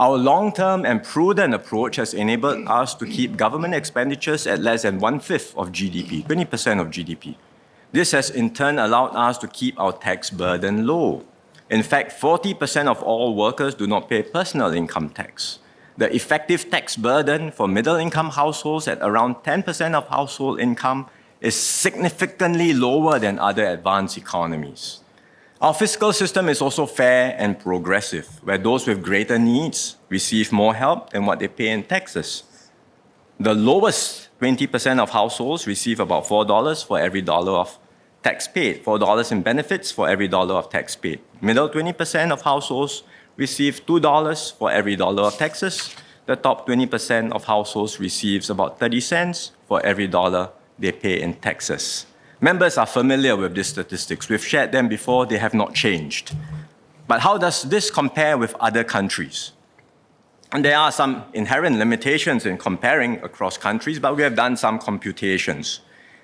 Our long-term and prudent approach has enabled us to keep government expenditures at less than 1/5 of GDP, 20% of GDP. This has in turn allowed us to keep our tax burden low. In fact, 40% of all workers do not pay personal income tax. The effective tax burden for middle-income households at around 10% of household income is significantly lower than other advanced economies. Our fiscal system is also fair and progressive, where those with greater needs receive more help than what they pay in taxes. The lowest 20% of households receive about $4 for every dollar of tax paid, $4 in benefits for every dollar of tax paid. Middle 20% of households receive $2 for every dollar of taxes. The top 20% of households receives about 30 cents for every dollar they pay in taxes. Members are familiar with these statistics. We've shared them before, they have not changed. But how does this compare with other countries? And there are some inherent limitations in comparing across countries, but we have done some computations.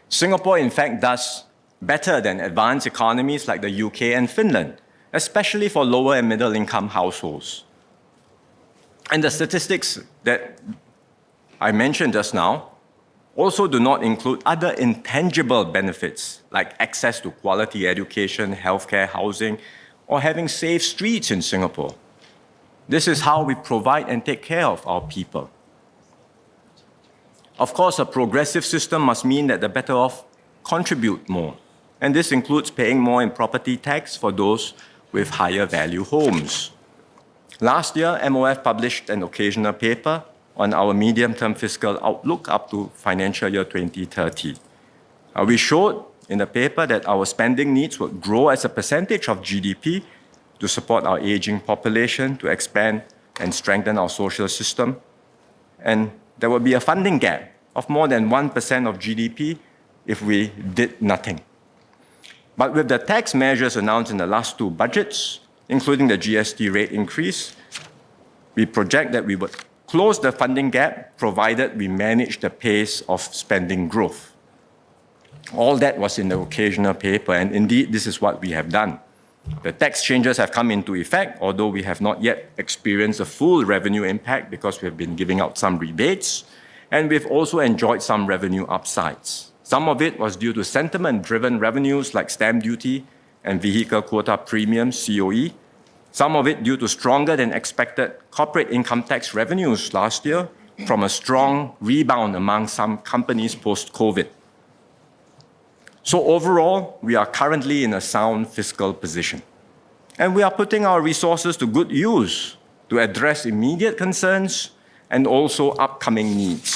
Singapore, in fact, does better than advanced economies like the UK and Finland, especially for lower and middle income households. And the statistics that I mentioned just now also do not include other intangible benefits like access to quality education, healthcare, housing, or having safe streets in Singapore. This is how we provide and take care of our people. Of course, a progressive system must mean that the better off contribute more. And this includes paying more in property tax for those with higher value homes. Last year, MOF published an occasional paper on our medium-term fiscal outlook up to financial year 2030. We showed in the paper that our spending needs would grow as a percentage of GDP to support our aging population, to expand and strengthen our social system. And there would be a funding gap of more than 1% of GDP if we did nothing. But with the tax measures announced in the last two budgets, including the GST rate increase, we project that we would close the funding gap provided we manage the pace of spending growth. All that was in the occasional paper, and indeed, this is what we have done. The tax changes have come into effect, although we have not yet experienced a full revenue impact because we have been giving out some rebates, and we've also enjoyed some revenue upsides. Some of it was due to sentiment-driven revenues like stamp duty and vehicle quota premiums, COE. Some of it due to stronger than expected corporate income tax revenues last year from a strong rebound among some companies post-COVID. So overall, we are currently in a sound fiscal position. And we are putting our resources to good use to address immediate concerns and also upcoming needs.